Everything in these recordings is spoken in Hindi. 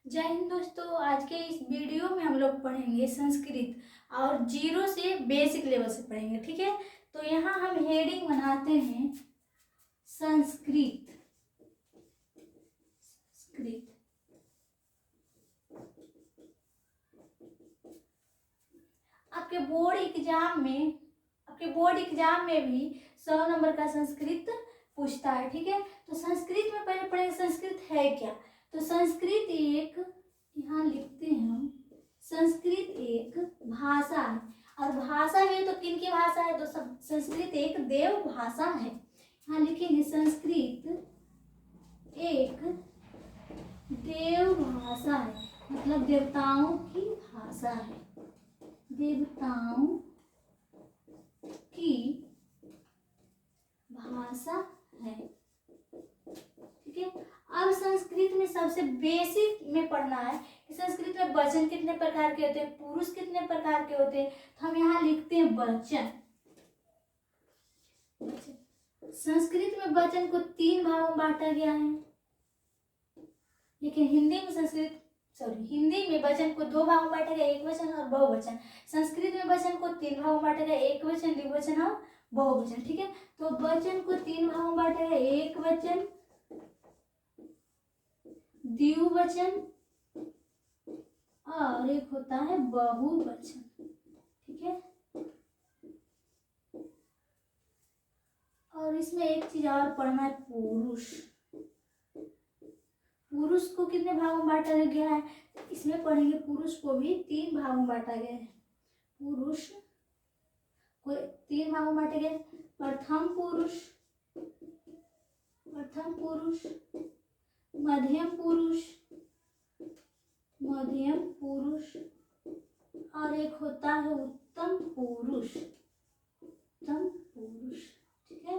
जय हिंद दोस्तों। आज के इस वीडियो में हम लोग पढ़ेंगे संस्कृत और जीरो से बेसिक लेवल से पढ़ेंगे। ठीक है, तो यहाँ हम हेडिंग बनाते हैं संस्कृत। संस्कृत आपके बोर्ड एग्जाम में भी 100 नंबर का संस्कृत पूछता है। ठीक है, तो संस्कृत में पहले पढ़ेंगे संस्कृत है क्या। तो संस्कृत एक, यहाँ लिखते हैं हम, संस्कृत एक भाषा है। और भाषा है तो किन की भाषा है, तो संस्कृत एक देव भाषा है। यहाँ लिखेंगे संस्कृत एक देव भाषा है, मतलब देवताओं की भाषा है। देवताओं की भाषा है। ठीक है, अब संस्कृत में सबसे बेसिक में पढ़ना है कि संस्कृत में वचन कितने प्रकार के होते हैं, पुरुष कितने प्रकार के होते हैं। तो हम यहाँ लिखते हैं वचन। संस्कृत में वचन को 3 भागों में बांटा गया है, लेकिन हिंदी में वचन को 2 भागों में बांटा गया, एक वचन और बहुवचन। संस्कृत में वचन को 3 भागों में बांटा गया, एक वचन, द्विवचन और बहुवचन। ठीक है, तो वचन को 3 भागों में बांटा गया, एक वचन, द्विवचन और एक होता है बहुवचन। ठीक है, और इसमें एक चीज और पढ़ना है, पुरुष। पुरुष को कितने भागों में बांटा गया है, तो इसमें पढ़ेंगे पुरुष को भी 3 भागों में बांटा गया है। पुरुष को 3 भागों में बांटे गए, प्रथम पुरुष, मध्यम पुरुष और एक होता है उत्तम पुरुष। ठीक है,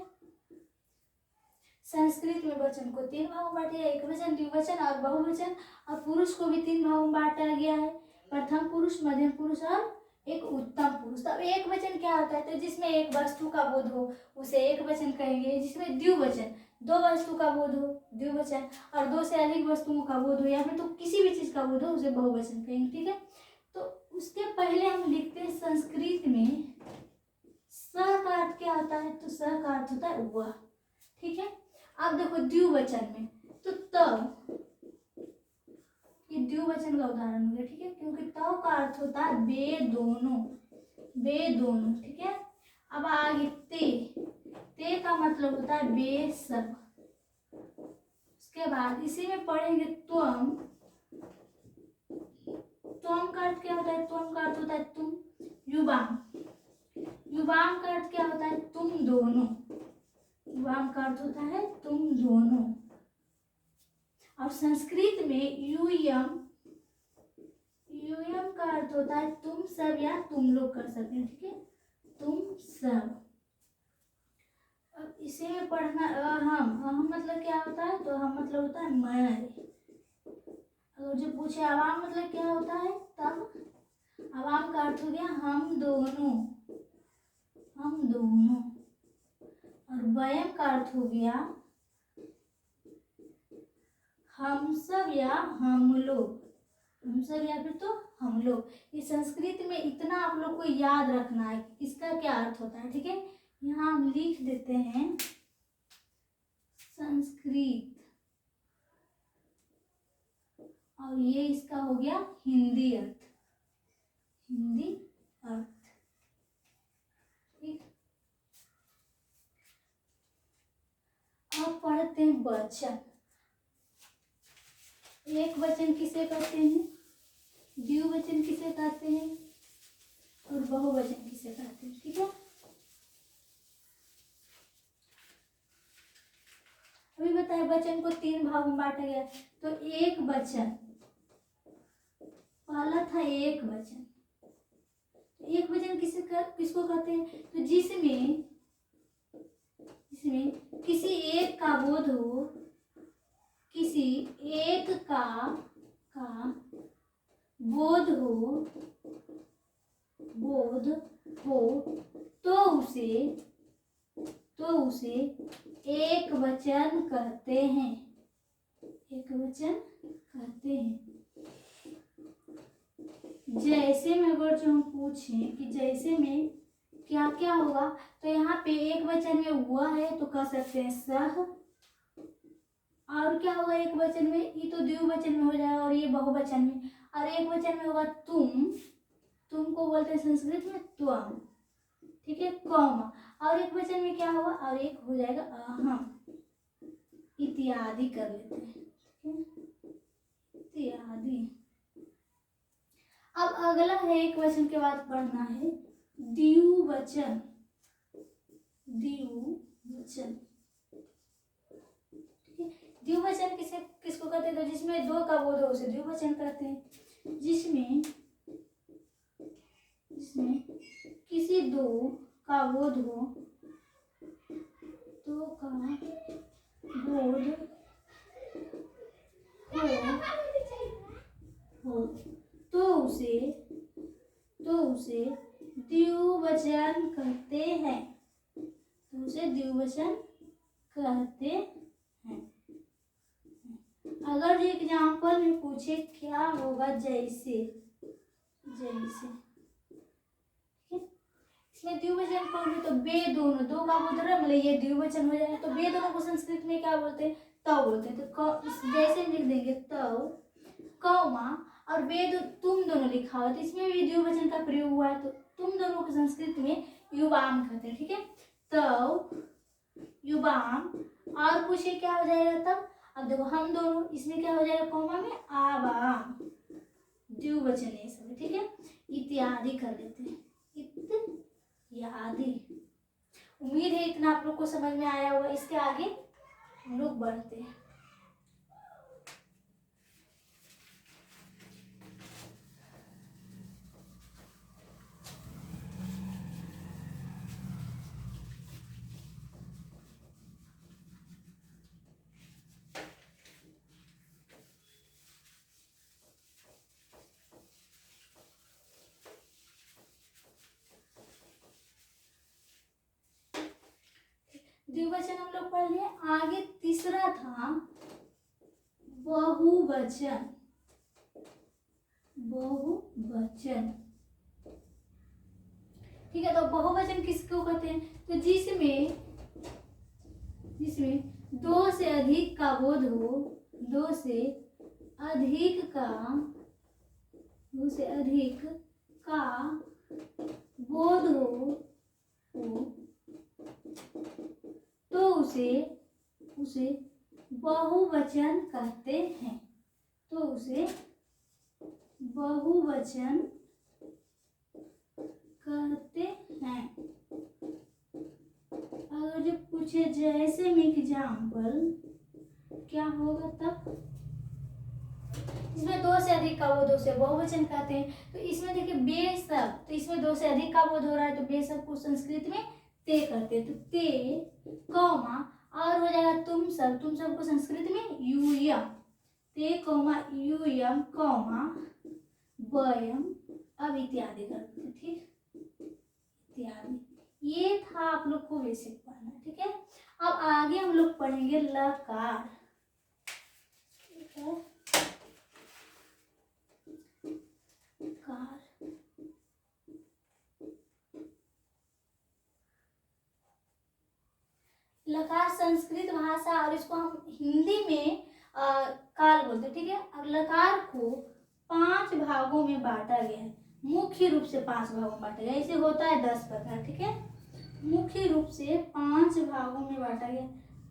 संस्कृत में वचन को 3 भागों में बांटा गया, एक वचन, द्विवचन और बहुवचन। और पुरुष को भी 3 भागों में बांटा गया है, प्रथम पुरुष, मध्यम पुरुष और एक उत्तम पुरुष। तो अब एक वचन क्या होता है, तो जिसमें एक वस्तु का बोध हो उसे एक वचन कहेंगे। जिसमें द्विवचन, 2 वस्तु का बोध हो द्विवचन, और 2 से अधिक वस्तुओं का बोध हो या फिर तो किसी भी चीज का बोध हो उसे बहुवचन कहेंगे। ठीक है, तो उसके पहले हम लिखते हैं संस्कृत में स का अर्थ क्या होता है, तो स का अर्थ होता है वह। ठीक है, अब देखो द्विवचन में तो तब, ये द्विवचन का उदाहरण हो गया। ठीक है, क्योंकि तब का अर्थ होता है वे दोनों। ठीक है, अब आगे ते का मतलब होता है वे सब। उसके बाद इसी में पढ़ेंगे त्वम का अर्थ क्या होता है, त्वम का अर्थ होता है तुम। युवाम का अर्थ क्या होता है, तुम दोनों। युवाम का अर्थ होता है तुम दोनों। और संस्कृत में यूयम का अर्थ होता है तुम सब या तुम लोग कर सकते हैं। ठीक है, तुम सब। अब इसी में पढ़ना अहम मतलब क्या होता है, तो अहम मतलब होता है मैं। अगर जो पूछे आवाम मतलब क्या होता है, तब आवाम का अर्थ हो गया हम दोनों। और वयम का अर्थ हो गया हम सब या हम लोग। हम सब या फिर तो हम लोग। ये संस्कृत में इतना आप लोग को याद रखना है कि इसका क्या अर्थ होता है। ठीक है, यहाँ हम लिख देते हैं संस्कृत, और ये इसका हो गया हिंदी अर्थ। ठीक, अब पढ़ते हैं वचन। एक वचन किसे कहते हैं, द्विवचन किसे कहते हैं और बहुवचन किसे कहते हैं। ठीक है, अभी बताए वचन को 3 भागों में बांटा गया। तो एक वचन, पहला था एक वचन। एक वचन किसको कहते हैं, तो जिसमें किसी एक का बोध हो, किसी एक का बोध हो तो उसे एक वचन कहते हैं। जैसे में अगर जो हम पूछें कि जैसे में क्या क्या होगा, तो यहाँ पे एक वचन में वह है तो कह सकते हैं सह। और क्या होगा एक वचन में, ये तो द्विवचन में हो जाएगा और ये बहुवचन में। और एक वचन में होगा तुम को बोलते हैं संस्कृत में त्वम, ठीक है, कौमा। और एक वचन में क्या होगा, और एक हो जाएगा अहम, इत्यादि कर लेते हैं, ठीक है, इत्यादि। अब अगला है एक वचन के बाद पढ़ना है द्विवचन। द्विवचन, द्विवचन किसको कहते हैं, तो जिसमें दो का बोध हो उसे द्विवचन कहते हैं। जिसमें किसी दो का बोध हो, दो का बोध हो तो उसे द्विवचन कहते हैं, तो उसे द्विवचन कहते हैं। अगर एग्जाम्पल में पूछे क्या होगा, जैसे इसमें द्विवचन कहोगे तो बे दोनों, दो का बोध रहा मतलब ये द्विवचन हो जाएगा। तो बे दोनों को संस्कृत में क्या बोलते हैं, तव बोलते हैं। तो जैसे लिख देंगे तव कौमा, और वेद तुम दोनों लिखा हुआ, तो इसमें भी द्विवचन का प्रयोग हुआ है। तो तुम दोनों को संस्कृत में युवाम कहते हैं, ठीक है, तव युवाम। और पूछे क्या हो जाएगा तब, अब देखो हम दोनों, इसमें क्या हो जाएगा कौमा में आवाम, द्विवचन है सब, ठीक है, इत्यादि कर लेते हैं, इत्यादि। उम्मीद है इतना आप लोग को समझ में आया होगा। इसके आगे हम लोग बढ़ते हैं। द्विवचन हम लोग पढ़ लिए। आगे तीसरा था बहुवचन। बहुवचन, ठीक है, तो बहुवचन किसको कहते हैं, तो जिसमें दो से अधिक का बोध हो, दो से अधिक का बोध हो तो उसे बहुवचन कहते हैं, तो उसे बहुवचन कहते हैं। अगर जो पूछे जैसे में एग्जाम्पल क्या होगा तब, इसमें दो से अधिक का बोध उसे बहुवचन कहते हैं। तो इसमें देखिए बे सब, तो इसमें दो से अधिक का बोध हो रहा है तो बे सब को संस्कृत में ते करते हैं, तो ते कौमा, और हो जाएगा तुम सब को संस्कृत में यूयम, ते कौमा यूयम कौमा वयम, अब इत्यादि करते हैं, ठीक, इत्यादि। ये था आप लोग को बेसिक पढ़ना, ठीक है। अब आगे हम लोग पढ़ेंगे लकार, ठीक है, लकार। लकार संस्कृत भाषा और इसको हम हिंदी में काल बोलते हैं, ठीक है। अब लकार को 5 भागों में बांटा गया है, मुख्य रूप से 5 भागों में बांटा गया। इसे होता है 10 प्रकार, ठीक है, मुख्य रूप से 5 भागों में बांटा गया।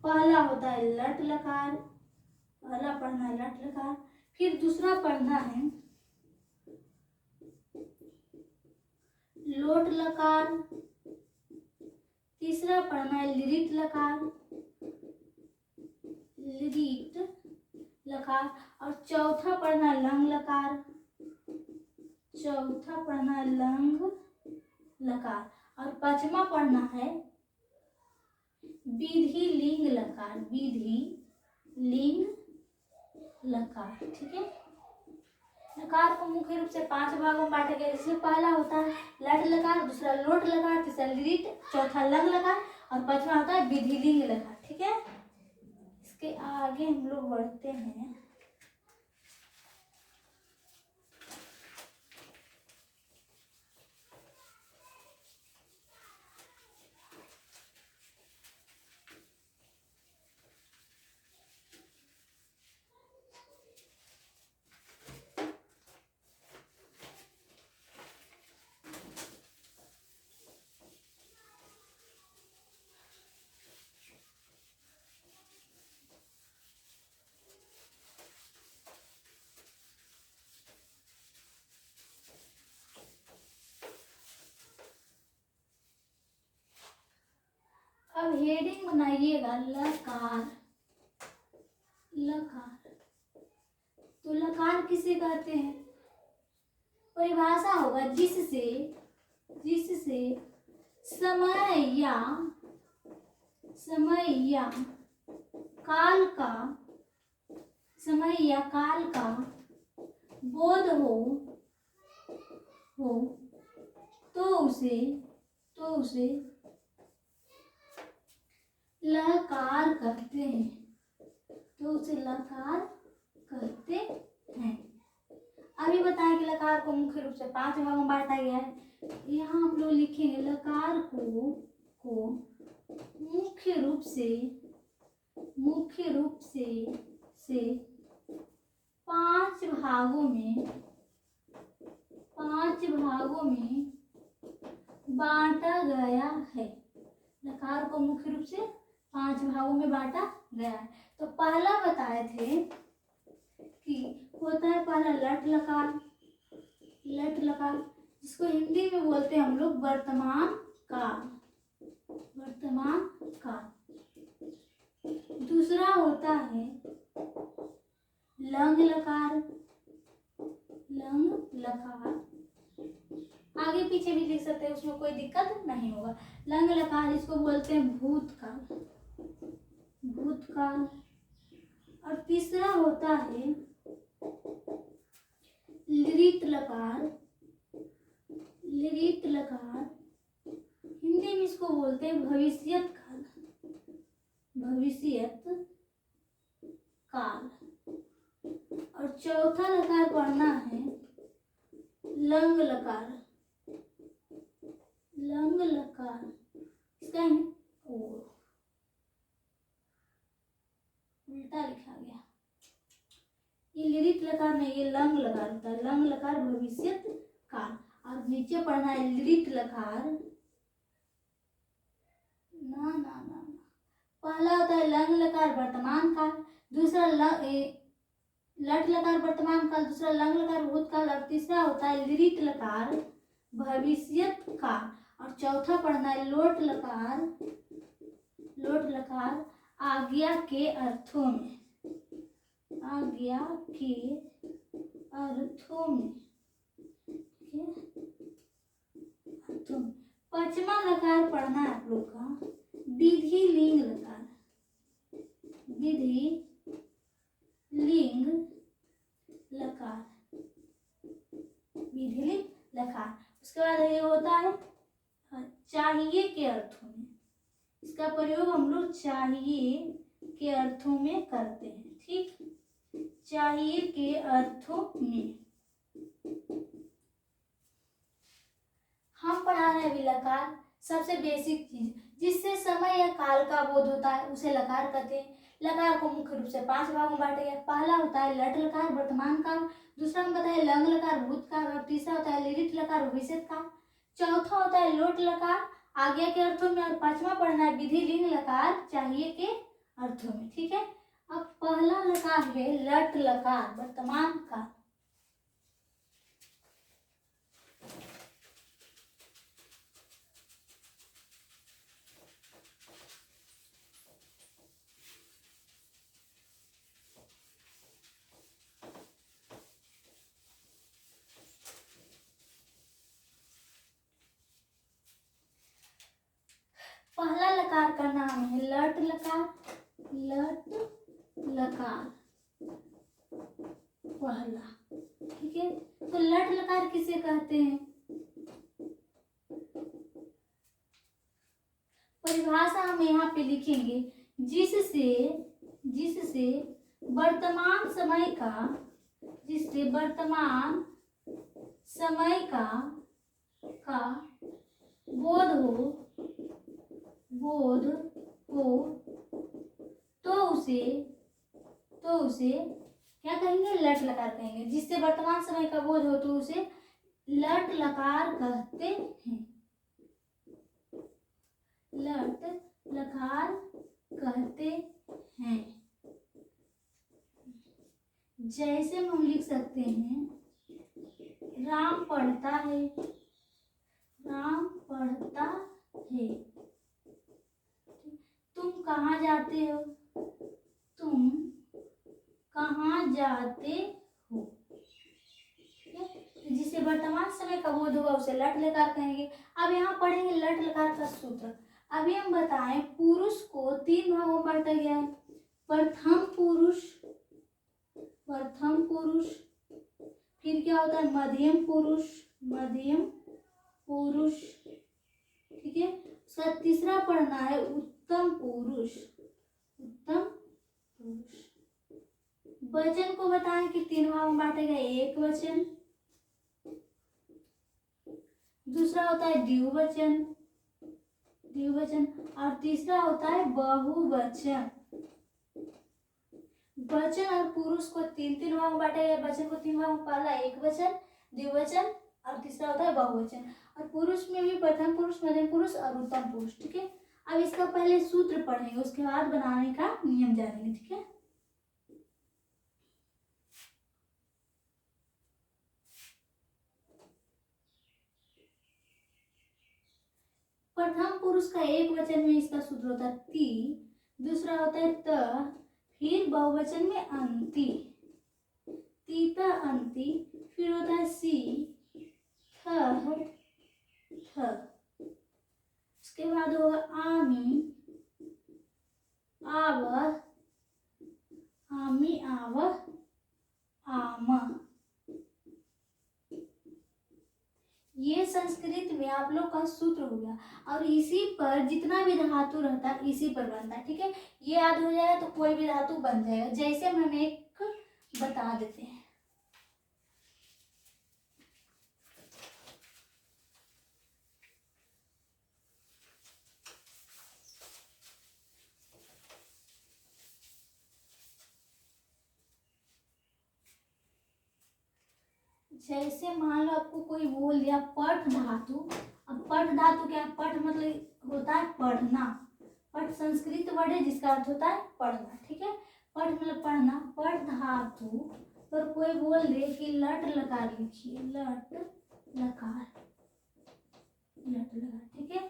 पहला होता है लट लकार, पहला पढ़ना है लट लकार। फिर दूसरा पढ़ना है लोट लकार, तीसरा पढ़ना है लिरिट लकार, और चौथा पढ़ना है लंग लकार, लंग लकार। और पांचवा पढ़ना है विधि लिंग लकार, ठीक है। लकार को मुख्य रूप से 5 भागों में बांटा गया, जिसमें पहला होता है लट लकार, दूसरा लोट लकार, तीसरा लिरिट, चौथा लंग लकार, और पांचवा होता है विधि लिंग लकार, ठीक है। इसके आगे हम लोग बढ़ते हैं। अब हेडिंग बनाइएगा लकार। लकार, तो लकार किसे कहते हैं? परिभाषा होगा जिससे समय या काल का बोध हो तो उसे लकार कहते हैं। अभी बताएं कि लकार को मुख्य रूप से 5 भागों में बांटा गया है। यहाँ हम लोग लिखेंगे लकार को मुख्य रूप से 5 भागों में बांटा गया है। लकार को मुख्य रूप से 5 भागों में बांटा गया है। तो पहला बताए थे कि होता है पहला लट लकार, जिसको हिंदी में बोलते हैं हम लोग वर्तमान काल। दूसरा होता है लंग लकार। आगे पीछे भी लिख सकते हैं, उसमें कोई दिक्कत नहीं होगा। लंग लकार, इसको बोलते हैं भूतकाल। और तीसरा होता है लिरित लकार। हिंदी में इसको बोलते हैं भविष्यत काल। और चौथा लकार पढ़ना है लंग लकार। इसका उल्टा लिखा गया, ये लिरित लकार नहीं, ये लंग लकार होता है। लंग लकार भविष्यत काल। और नीचे पढ़ना है लिरित लकार। ना पहला होता है लंग लकार वर्तमान काल, दूसरा लट लकार वर्तमान काल, दूसरा लंग लकार भूतकाल, और तीसरा होता है लिरित लकार भविष्यत काल। और चौथा पढ़ना है लोट लकार आज्ञा के अर्थों में। पांचवा लकार पढ़ना है आप लोग का विधि लिंग लकार। उसके बाद ये होता है चाहिए के अर्थों में। इसका प्रयोग हम लोग चाहिए के अर्थों में करते हैं। ठीक, चाहिए के अर्थों में हम पढ़ा रहे हैं अभी लकार। सबसे बेसिक चीज जिससे समय या काल का बोध होता है उसे लकार कहते हैं। लकार को मुख्य रूप से 5 भागों में बांटा गया। पहला होता है लट लकार वर्तमान काल, दूसरा हम बताए लंग लकार भूतकाल, और तीसरा होता है लिरित लकार भविष्यत काल, चौथा होता है लोट लकार आज्ञा के अर्थों में, और पांचवा पढ़ना है विधि लिंग लकार चाहिए के अर्थों में। ठीक है, अब पहला लकार है लट लकार वर्तमान काल। पहला लकार का नाम है लट लकार पहला। ठीक है, तो लट लकार किसे कहते हैं? परिभाषा हम यहाँ पे लिखेंगे जिससे वर्तमान समय का बोध हो तो उसे क्या कहेंगे? लट लकार कहेंगे। जिससे वर्तमान समय का बोध हो तो उसे लट लकार कहते हैं। लट लकार कहते हैं। जैसे हम लिख सकते हैं राम पढ़ता है। कहाँ जाते हो, तुम कहाँ जाते हो। ठीक है, तो जिसे वर्तमान समय का बोध होगा उसे लट लकार कहेंगे। अब यहाँ पढ़ेंगे लट लकार का सूत्र। अभी हम बताएं पुरुष को 3 भागों में बांटा गया है। प्रथम पुरुष, प्रथम पुरुष, फिर क्या होता है मध्यम पुरुष, मध्यम पुरुष। ठीक है, उसका तीसरा पढ़ना है उत्तम पुरुष, उत्तम पुरुष। वचन को बताएं कि 3 भागों में बांटे गए। एक वचन, दूसरा होता है द्विवचन, द्विवचन, और तीसरा होता है बहुवचन। वचन और पुरुष को 3 भागों में बांटे गए। वचन को 3 भागों में, पहला एक वचन, द्विवचन और तीसरा होता है बहुवचन। और पुरुष में भी प्रथम पुरुष, मध्यम पुरुष और उत्तम पुरुष। ठीक है, अब इसका पहले सूत्र पढ़ेंगे, उसके बाद बनाने का नियम जानेंगे। ठीक है, प्रथम पुरुष का एक वचन में इसका सूत्र होता है ती, दूसरा होता है त, फिर बहुवचन में अंति, तीता अंति, फिर होता है सी, थ, थ। उसके बाद होगा आमी, आव, आमी, आव, आम। ये संस्कृत में आप लोग का सूत्र हो गया, और इसी पर जितना भी धातु रहता है इसी पर बनता है। ठीक है, ये याद हो जाएगा तो कोई भी धातु बन जाएगा। जैसे हम एक बता देते हैं, जैसे मान लो आपको कोई बोल दिया पठ धातु। अब पठ धातु क्या है, पठ मतलब होता है पढ़ना। पठ संस्कृत वर्ड है जिसका अर्थ होता है पढ़ना। ठीक है, पठ मतलब पढ़ना। पठ धातु पर कोई बोल दे कि लट लकार लिखिए, लट लकार, लट लकार। ठीक है,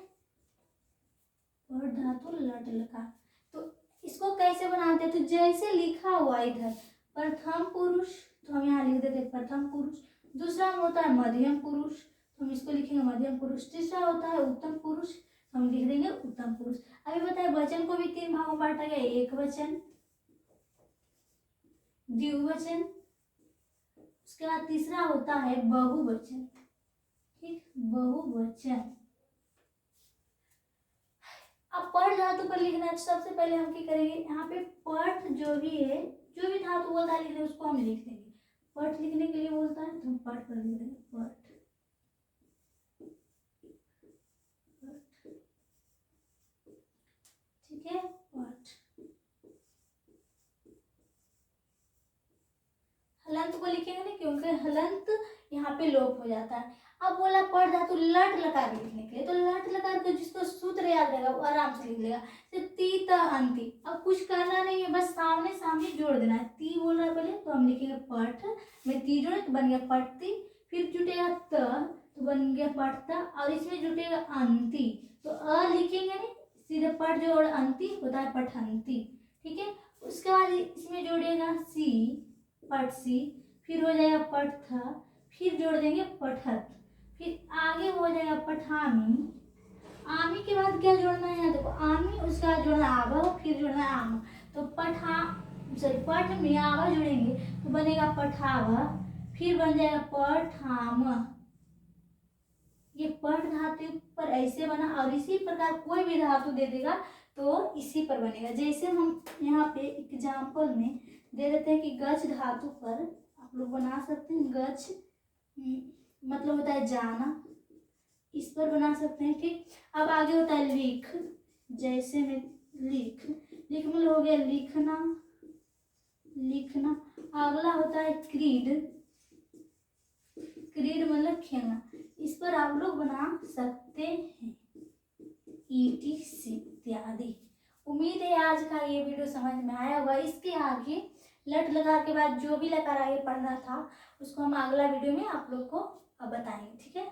पठ धातु लट लकार। तो इसको कैसे बनाते हैं, तो जैसे लिखा हुआ इधर प्रथम पुरुष, तो हम यहाँ लिख देते प्रथम पुरुष। दूसरा होता है मध्यम पुरुष, तो हम इसको लिखेंगे मध्यम पुरुष। तीसरा होता है उत्तम पुरुष, हम लिख देंगे उत्तम पुरुष। अभी बताए वचन को भी 3 भागों में बांटा गया। एक वचन, द्विवचन, उसके बाद तीसरा होता है बहुवचन। ठीक, बहुवचन। अब पठ धातु पर लिखना है, सबसे पहले हम क्या करेंगे, यहाँ पे पठ जो भी है, जो भी धातु बोलता है लिखने उसको हम लिख देंगे। पठ लिखने के लिए बोलता है तो हम पठ पर लिख देंगे पठ। ठीक है, पठ। हलंत को लिखेंगे नहीं, क्योंकि हलंत यहाँ पे लोप हो जाता है। अब बोला पठ धातु लट लकार लिखने के लिए, तो लट लकार का जिसको सूत्र याद रहेगा वो आराम से लिख लेगा। तो ती त अंति, अब कुछ करना नहीं है, बस सामने सामने जोड़ देना है। ती बोल रहा है पहले, तो हम लिखेंगे पठ में ती जोड़े तो बन गया पठती। फिर जुटेगा त तो बन गया पठता, और इसमें जुटेगा अंति तो अ लिखेंगे नहीं, सीधे पठ जोड़ अंति होता है पठंती। ठीक है, उसके बाद इसमें जोड़ेगा सी, पठसी, फिर हो जाएगा पठथा, फिर जोड़ देंगे पठत, फिर आगे हो जाएगा पठामी। आमी के बाद क्या जोड़ना है, देखो आमी, उसके बाद जोड़ना आवा, फिर जोड़ना आम। तो पठ में आवा जोड़ेंगे तो बनेगा पठावा, फिर बन जाएगा पठाम। ये पठ धातु पर ऐसे बना, और इसी प्रकार कोई भी धातु दे देगा तो इसी पर बनेगा। जैसे हम यहाँ पे एग्जाम्पल में दे देते हैं कि गच धातु पर आप लोग बना सकते हैं। गच मतलब होता है जाना, इस पर बना सकते हैं। ठीक, अब आगे होता है लिख, जैसे में लिख, लिख मतलब हो गया लिखना, लिखना। अगला होता है क्रीड, क्रीड मतलब खेलना, इस पर आप लोग बना सकते हैं इत्यादि। उम्मीद है आज का ये वीडियो समझ में आया होगा। इसके आगे लट लकार के बाद जो भी लकार आगे पढ़ना था उसको हम अगला वीडियो में आप लोग को बताएंगे। ठीक है।